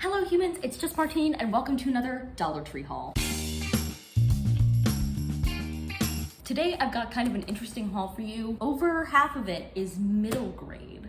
Hello humans, it's just Martine and welcome to another Dollar Tree haul. Today I've got kind of an interesting haul for you. Over half of it is middle grade,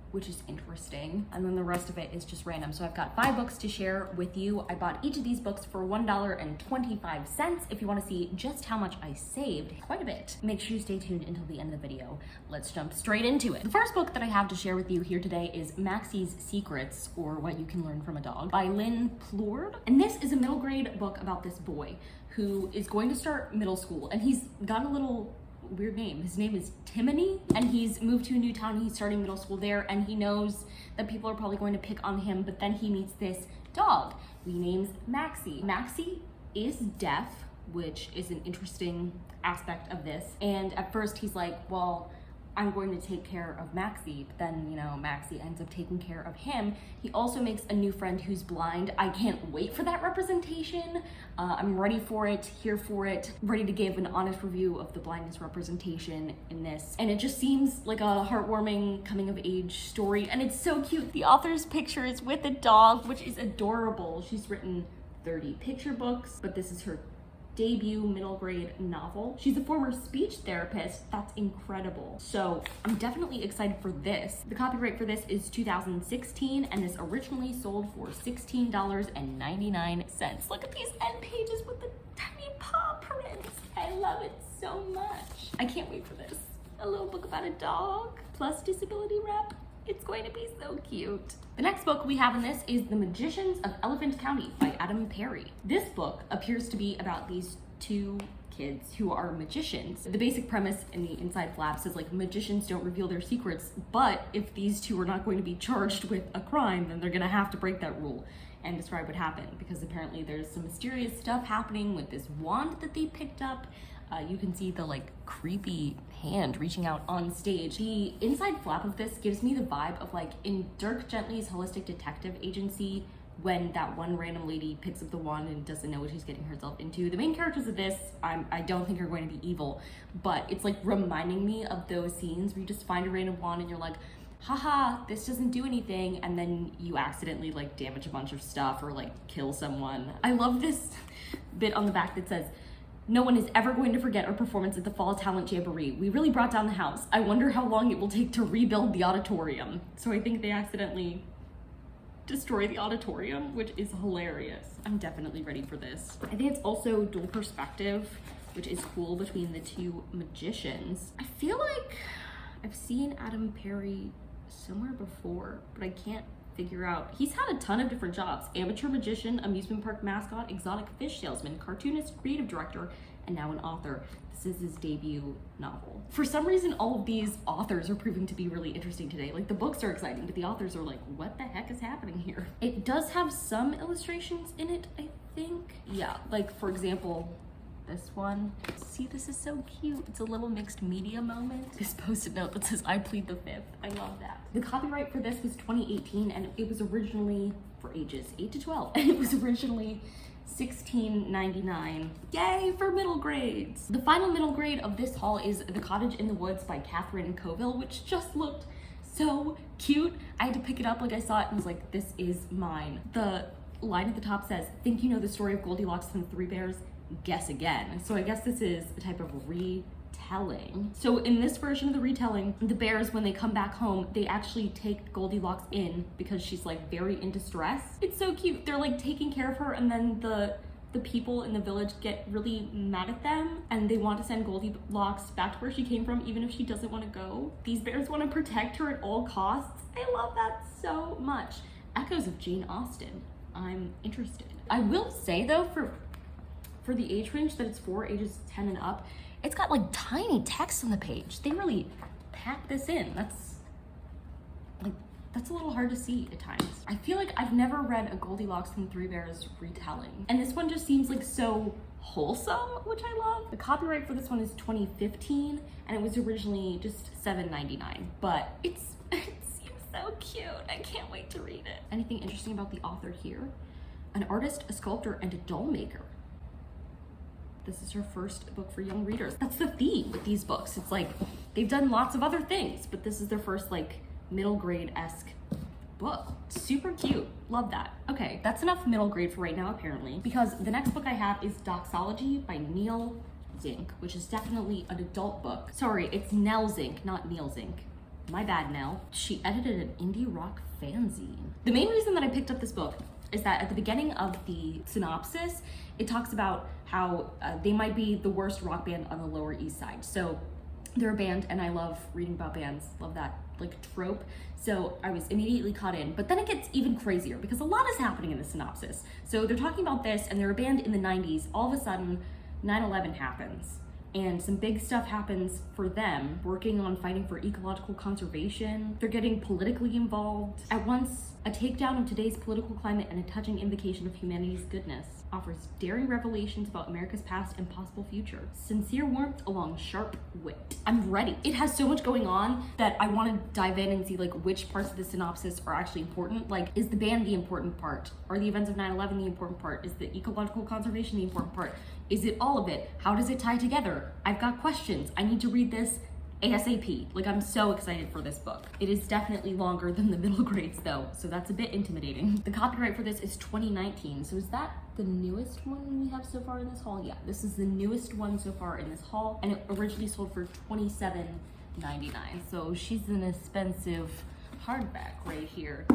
which is interesting. And then the rest of it is just random. So I've got 5 books to share with you. I bought each of these books for $1.25. If you wanna see just how much I saved, quite a bit. Make sure you stay tuned until the end of the video. Let's jump straight into it. The first book that I have to share with you here today is Maxis Secrets, or What You Can Learn from a Dog, by Lynn Plourde. And this is a middle grade book about this boy who is going to start middle school, and he's got a little weird name. His name is Timony, and he's moved to a new town. He's starting middle school there, and he knows that people are probably going to pick on him, but then he meets this dog he names Maxie. Maxie is deaf, which is an interesting aspect of this. And at first he's like, well, I'm going to take care of Maxie, but then, you know, Maxie ends up taking care of him. He also makes a new friend who's blind. I can't wait for that representation. I'm ready for it, here for it, ready to give an honest review of the blindness representation in this. And it just seems like a heartwarming coming of age story, and it's so cute. The author's picture is with a dog, which is adorable. She's written 30 picture books, but this is her debut middle grade novel. She's a former speech therapist. That's incredible. So I'm definitely excited for this. The copyright for this is 2016, and this originally sold for $16.99. Look at these end pages with the tiny paw prints. I love it so much. I can't wait for this. A little book about a dog plus disability rep. It's going to be so cute. The next book we have in this is The Magicians of Elephant County by Adam Perry. This book appears to be about these 2 kids who are magicians. The basic premise in the inside flap says like magicians don't reveal their secrets, but if these 2 are not going to be charged with a crime, then they're gonna have to break that rule and describe what happened, because apparently there's some mysterious stuff happening with this wand that they picked up. You can see the like creepy hand reaching out on stage. The inside flap of this gives me the vibe of like in Dirk Gently's Holistic Detective Agency, when that one random lady picks up the wand and doesn't know what she's getting herself into. The main characters of this, I don't think are going to be evil, but it's like reminding me of those scenes where you just find a random wand and you're like, haha, this doesn't do anything, and then you accidentally like damage a bunch of stuff or like kill someone. I love this bit on the back that says, "No one is ever going to forget our performance at the Fall Talent Jamboree. We really brought down the house. I wonder how long it will take to rebuild the auditorium." So I think they accidentally destroy the auditorium, which is hilarious. I'm definitely ready for this. I think it's also dual perspective, which is cool, between the 2 magicians. I feel like I've seen Adam Perry somewhere before, but I can't figure out. He's had a ton of different jobs: amateur magician, amusement park mascot, exotic fish salesman, cartoonist, creative director, and now an author. This is his debut novel. For some reason, all of these authors are proving to be really interesting today. Like, the books are exciting, but the authors are like, what the heck is happening here? It does have some illustrations in it, I think. Yeah, like for example, this one. See, this is so cute. It's a little mixed media moment. This post-it note that says, "I plead the 5th." I love that. The copyright for this was 2018, and it was originally for ages 8 to 12. And it was originally $16.99. Yay for middle grades. The final middle grade of this haul is The Cottage in the Woods by Catherine Coville, which just looked so cute. I had to pick it up, like I saw it and was like, this is mine. The line at the top says, "Think you know the story of Goldilocks and the 3 Bears? Guess again." So I guess this is a type of retelling. So in this version of the retelling, the bears, when they come back home, they actually take Goldilocks in because she's like very in distress. It's so cute. They're like taking care of her, and then the people in the village get really mad at them, and they want to send Goldilocks back to where she came from, even if she doesn't want to go. These bears want to protect her at all costs. I love that so much. Echoes of Jane Austen. I'm interested. I will say though, for the age range that it's for, ages 10 and up, it's got like tiny text on the page. They really pack this in. That's a little hard to see at times. I feel like I've never read a Goldilocks and 3 Bears retelling, and this one just seems like so wholesome, which I love. The copyright for this one is 2015, and it was originally just $7.99, but it seems so cute. I can't wait to read it. Anything interesting about the author here? An artist, a sculptor, and a doll maker. This is her first book for young readers. That's the theme with these books. It's like they've done lots of other things, but this is their first like middle grade-esque book. Super cute. Love that. Okay, that's enough middle grade for right now, apparently, because the next book I have is Doxology by Neil Zink, which is definitely an adult book. Sorry, it's Nell Zink, not Neil Zink. My bad, Nell. She edited an indie rock fanzine. The main reason that I picked up this book is that at the beginning of the synopsis, it talks about how they might be the worst rock band on the Lower East Side. So they're a band, and I love reading about bands, love that like trope. So I was immediately caught in, but then it gets even crazier because a lot is happening in the synopsis. So they're talking about this, and they're a band in the 90s. All of a sudden, 9/11 happens, and some big stuff happens for them, working on fighting for ecological conservation. They're getting politically involved. At once, a takedown of today's political climate and a touching invocation of humanity's goodness offers daring revelations about America's past and possible future. Sincere warmth along sharp wit. I'm ready. It has so much going on that I want to dive in and see like which parts of the synopsis are actually important. Like, is the band the important part? Are the events of 9/11 the important part? Is the ecological conservation the important part? Is it all of it? How does it tie together? I've got questions. I need to read this ASAP. Like, I'm so excited for this book. It is definitely longer than the middle grades though, so that's a bit intimidating. The copyright for this is 2019, so is that the newest one we have so far in this haul? Yeah, this is the newest one so far in this haul, and it originally sold for $27.99. So she's an expensive hardback right here.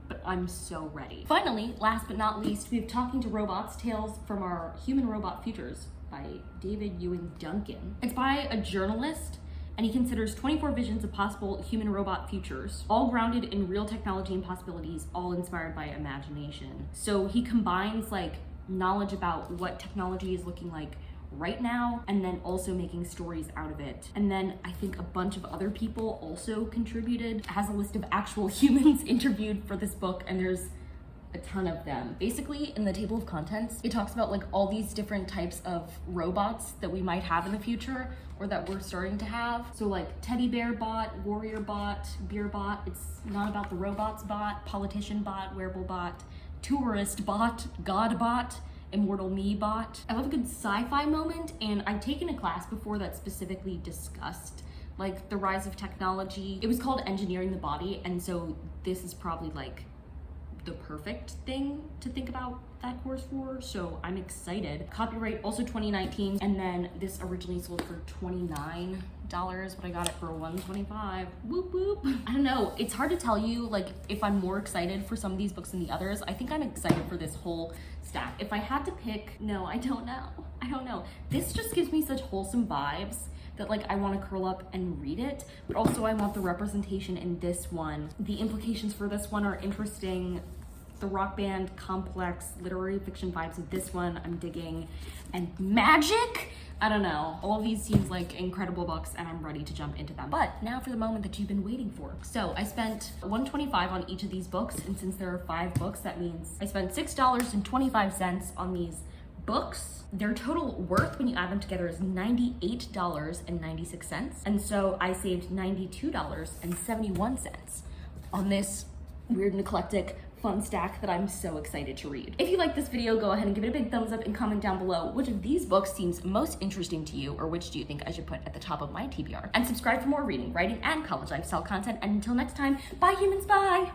But I'm so ready. Finally, last but not least, we have Talking to Robots, Tales from Our Human Robot Futures by David Ewing Duncan. It's by a journalist, and he considers 24 visions of possible human-robot futures, all grounded in real technology and possibilities, all inspired by imagination. So he combines like knowledge about what technology is looking like right now, and then also making stories out of it. And then I think a bunch of other people also contributed. It has a list of actual humans interviewed for this book, and there's a ton of them. Basically, in the table of contents, it talks about like all these different types of robots that we might have in the future, or that we're starting to have. So like teddy bear bot, warrior bot, beer bot. It's not about the robots bot, politician bot, wearable bot, tourist bot, god bot, immortal me bot. I love a good sci-fi moment, and I've taken a class before that specifically discussed like the rise of technology. It was called Engineering the Body, and so this is probably like the perfect thing to think about that course for, so I'm excited. Copyright also 2019, and then this originally sold for $29, but I got it for $125. Whoop whoop. I don't know, it's hard to tell you like if I'm more excited for some of these books than the others. I think I'm excited for this whole stack. If I had to pick, no, I don't know. This just gives me such wholesome vibes that like I want to curl up and read it, but also I want the representation in this one. The implications for this one are interesting. The rock band, complex, literary fiction vibes of this one I'm digging. And magic? I don't know. All of these seems like incredible books, and I'm ready to jump into them. But now for the moment that you've been waiting for. So I spent $125 on each of these books, and since there are 5 books, that means I spent $6.25 on these books. Their total worth when you add them together is $98.96. And so I saved $92.71 on this weird and eclectic fun stack that I'm so excited to read. If you like this video, go ahead and give it a big thumbs up and comment down below which of these books seems most interesting to you, or which do you think I should put at the top of my TBR. And subscribe for more reading, writing, and college lifestyle content. And until next time, bye humans, bye!